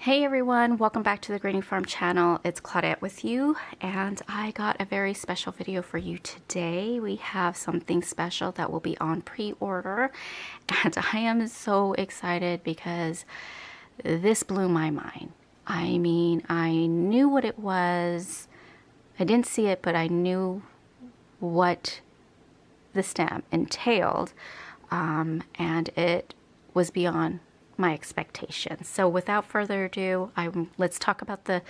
Hey everyone, welcome back to the Grading Farm channel. It's Claudette with you, and I got a very special video for you today. We have something special that will be on pre-order, and I am so excited because this blew my mind. I mean, I knew what it was. I didn't see it, but I knew what the stamp entailed, and it was beyond my expectations. So without further ado, let's talk about the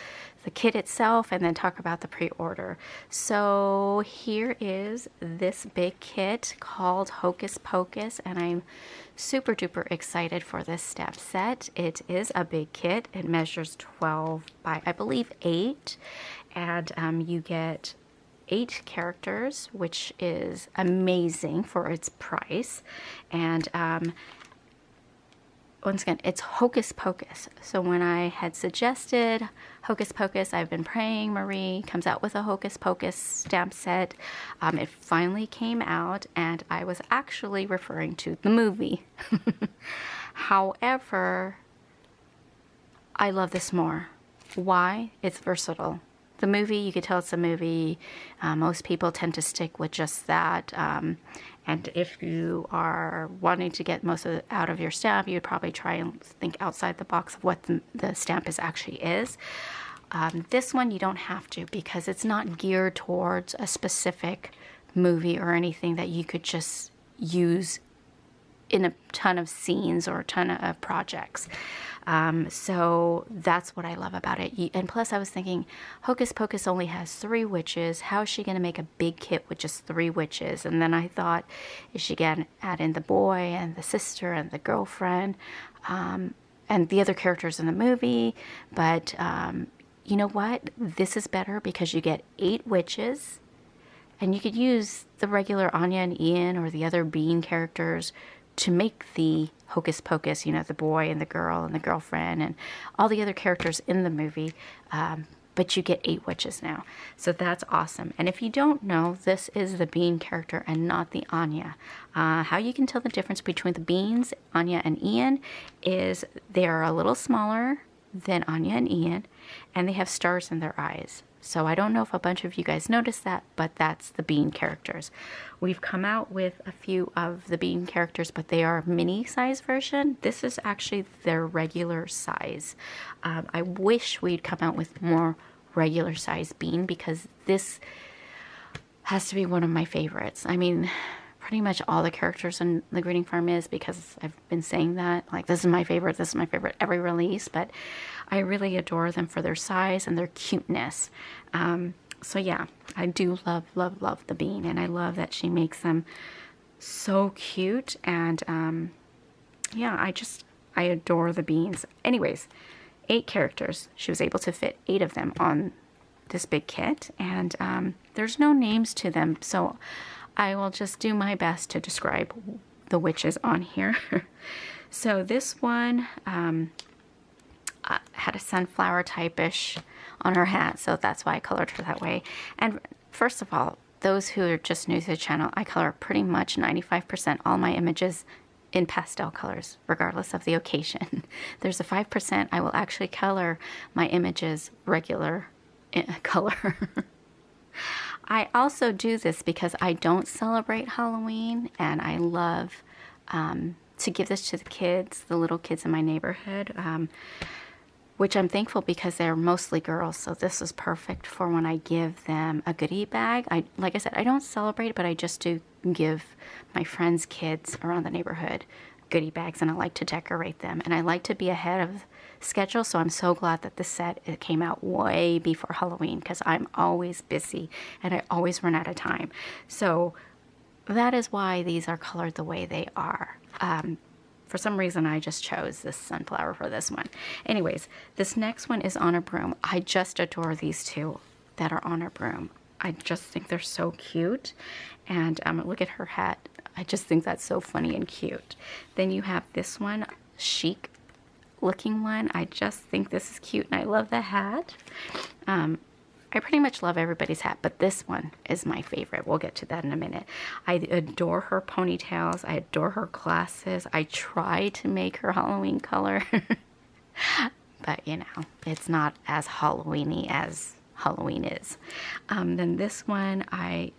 kit itself and then talk about the pre-order. So here is this big kit called Hocus Pocus, and I'm super duper excited for this stamp set. It is a big kit. It measures 12 by I believe 8, and you get 8 characters, which is amazing for its price. And once again, it's Hocus Pocus. So when I had suggested Hocus Pocus, I've been praying Marie comes out with a Hocus Pocus stamp set. It finally came out, and I was actually referring to the movie. However, I love this more. Why? It's versatile. The movie, you could tell it's a movie. Most people tend to stick with just that. And if you are wanting to get most of it out of your stamp, you'd probably try and think outside the box of what the stamp actually is. This one you don't have to, because it's not geared towards a specific movie or anything that you could just use in a ton of scenes or a ton of projects. So that's what I love about it. And plus I was thinking, Hocus Pocus only has 3 witches. How is she going to make a big kit with just 3 witches? And then I thought, is she going to add in the boy and the sister and the girlfriend, and the other characters in the movie? But you know what? This is better because you get 8 witches. And you could use the regular Anya and Ian or the other Bean characters to make the Hocus Pocus, you know, the boy and the girl and the girlfriend and all the other characters in the movie. But you get 8 witches now. So that's awesome. And if you don't know, this is the Bean character and not the Anya. How you can tell the difference between the Beans, Anya and Ian, is they are a little smaller than Anya and Ian, and they have stars in their eyes. So I don't know if a bunch of you guys noticed that, but that's the Bean characters. We've come out with a few of the Bean characters, but they are mini size version. This is actually their regular size. I wish we'd come out with more regular size Bean, because this has to be one of my favorites. I mean, pretty much all the characters in the Grading Farm is, because I've been saying that, like, this is my favorite every release, but I really adore them for their size and their cuteness. So yeah, I do love, love, love the Bean, and I love that she makes them so cute. And yeah, I adore the Beans. Anyways, 8 characters. She was able to fit 8 of them on this big kit, and there's no names to them, so I will just do my best to describe the witches on here. So this one had a sunflower type-ish on her hat, so that's why I colored her that way. And first of all, those who are just new to the channel, I color pretty much 95% all my images in pastel colors, regardless of the occasion. There's a 5% I will actually color my images regular color. I also do this because I don't celebrate Halloween, and I love to give this to the kids, the little kids in my neighborhood, which I'm thankful because they're mostly girls, so this is perfect for when I give them a goodie bag. Like I said, I don't celebrate, but I just do give my friends' kids around the neighborhood goodie bags, and I like to decorate them, and I like to be ahead of schedule. So I'm so glad that this it came out way before Halloween, because I'm always busy and I always run out of time. So that is why these are colored the way they are. For some reason I just chose this sunflower for this one. Anyways, this next one is on a broom. I just adore these 2 that are on a broom. I just think they're so cute. And look at her hat. I just think that's so funny and cute. Then you have this one, chic looking one. I just think this is cute, and I love the hat. I pretty much love everybody's hat, but this one is my favorite. We'll get to that in a minute. I adore her ponytails. I adore her glasses. I try to make her Halloween color. but you know, it's not as Halloweeny as Halloween is. Then this one,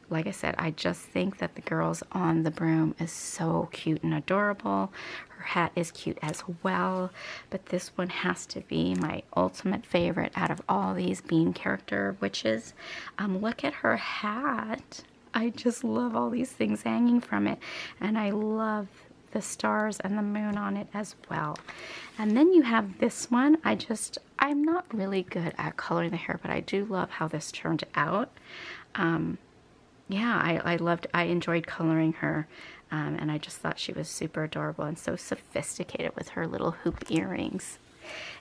like I said, I just think that the girls on the broom is so cute and adorable. Her hat is cute as well, but this one has to be my ultimate favorite out of all these Bean character witches. Look at her hat. I just love all these things hanging from it, and I love the stars and the moon on it as well. And then you have this one. I'm not really good at coloring the hair, but I do love how this turned out. Yeah, I enjoyed coloring her, and I just thought she was super adorable and so sophisticated with her little hoop earrings.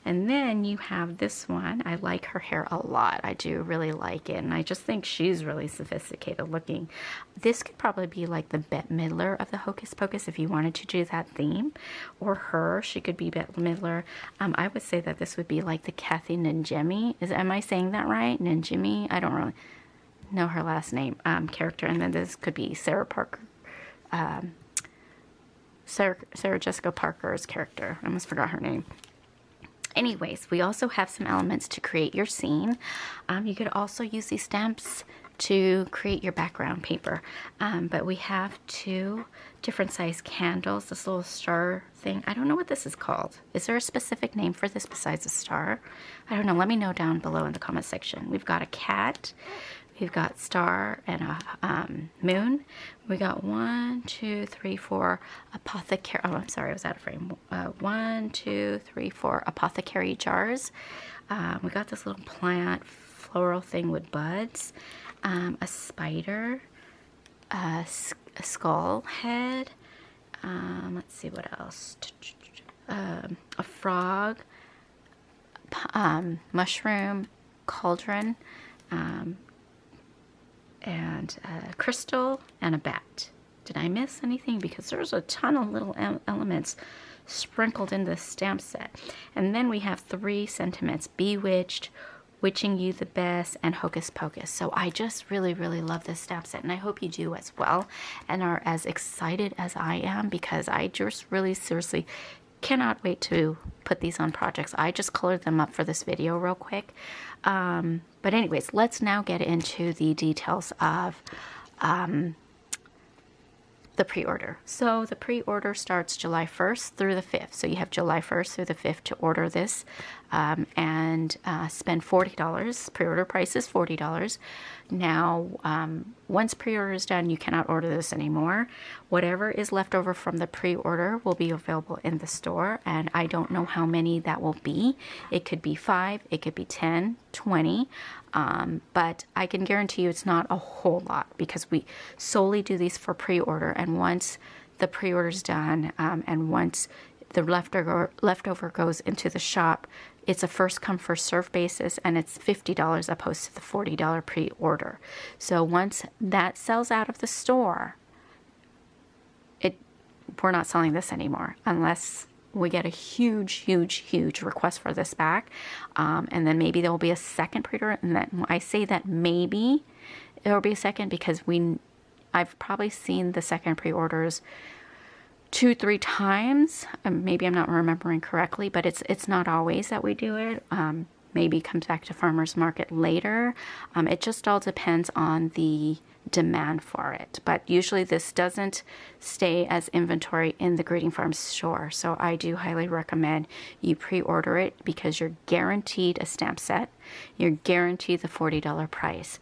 And then you have this one. I like her hair a lot. I do really like it, and I just think she's really sophisticated looking. This could probably be like the Bette Midler of the Hocus Pocus if you wanted to do that theme, or her. She could be Bette Midler. I would say that this would be like the Kathy Najimy. Am I saying that right? Najimy? I don't really know her last name. Character, and then this could be Sarah Parker. Sarah Jessica Parker's character. I almost forgot her name. Anyways, we also have some elements to create your scene. You could also use these stamps to create your background paper. But we have 2 different size candles, this little star thing. I don't know what this is called. Is there a specific name for this besides a star? I don't know. Let me know down below in the comment section. We've got a cat. We've got star and a moon. We got 1, 2, 3, 4 apothecary. Oh, I'm sorry, I was out of frame. 1, 2, 3, 4 apothecary jars. We got this little plant floral thing with buds. A spider. A skull head. Let's see what else. A frog. Mushroom. Cauldron. And a crystal and a bat. Did I miss anything? Because there's a ton of little elements sprinkled in this stamp set. And then we have 3 sentiments: Bewitched, Witching You the Best, and Hocus Pocus. So I just really, really love this stamp set, and I hope you do as well and are as excited as I am, because I just really seriously cannot wait to put these on projects. I just colored them up for this video real quick. But anyways, let's now get into the details of the pre-order. So the pre-order starts July 1st through the 5th. So you have July 1st through the 5th to order this and spend $40. Pre-order price is $40. Now, once pre-order is done, you cannot order this anymore. Whatever is left over from the pre-order will be available in the store, and I don't know how many that will be. It could be 5, it could be 10, 20, but I can guarantee you it's not a whole lot, because we solely do these for pre-order, and once the pre-order is done, and once the leftover goes into the shop, it's a first come first serve basis, and it's $50 opposed to the $40 pre-order. So once that sells out of the store, we're not selling this anymore unless we get a huge request for this back, and then maybe there will be a second pre-order. And then I say that maybe there will be a second, because I've probably seen the second pre-orders 2-3 times. Maybe I'm not remembering correctly, but it's not always that we do it. Maybe it comes back to farmers market later. It just all depends on the demand for it. But usually this doesn't stay as inventory in the Greeting Farms store. So I do highly recommend you pre-order it, because you're guaranteed a stamp set. You're guaranteed the $40 price.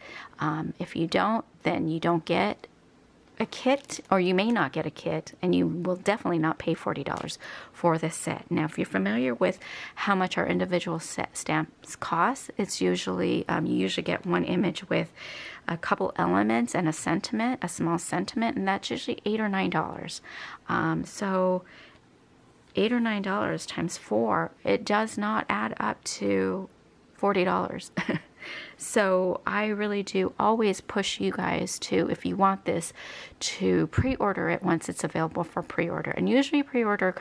If you don't, then you don't get a kit, or you may not get a kit, and you will definitely not pay $40 for this set. Now, if you're familiar with how much our individual set stamps cost, it's usually, you usually get one image with a couple elements and a sentiment, a small sentiment, and that's usually $8 or $9. So $8 or $9 times 4, it does not add up to $40. So I really do always push you guys to, if you want this, to pre-order it once it's available for pre-order. And usually pre-order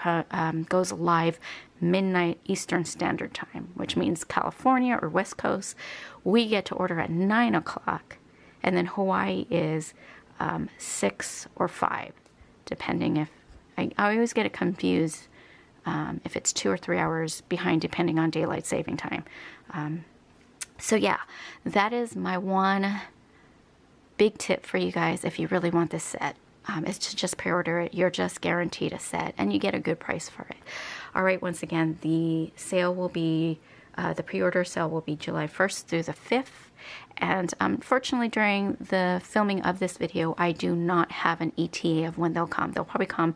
goes live midnight Eastern Standard Time, which means California or West Coast, we get to order at 9 o'clock. And then Hawaii is 6 or 5, depending if, I always get it confused if it's 2 or 3 hours behind, depending on daylight saving time. So yeah, that is my one big tip for you guys if you really want this set. Is to just pre-order it. You're just guaranteed a set, and you get a good price for it. All right, once again, the sale will be, the pre-order sale will be July 1st through the 5th. And unfortunately, during the filming of this video, I do not have an ETA of when they'll come. They'll probably come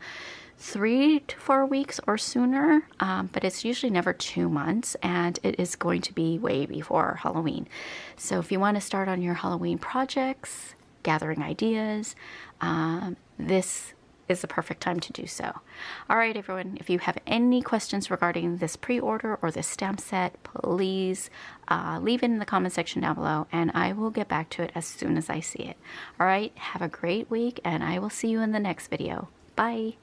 3 to 4 weeks or sooner, but it's usually never 2 months, and it is going to be way before Halloween. So if you want to start on your Halloween projects, gathering ideas, this is the perfect time to do so. All right, everyone, if you have any questions regarding this pre-order or this stamp set, please leave it in the comment section down below, and I will get back to it as soon as I see it. All right, have a great week, and I will see you in the next video. Bye.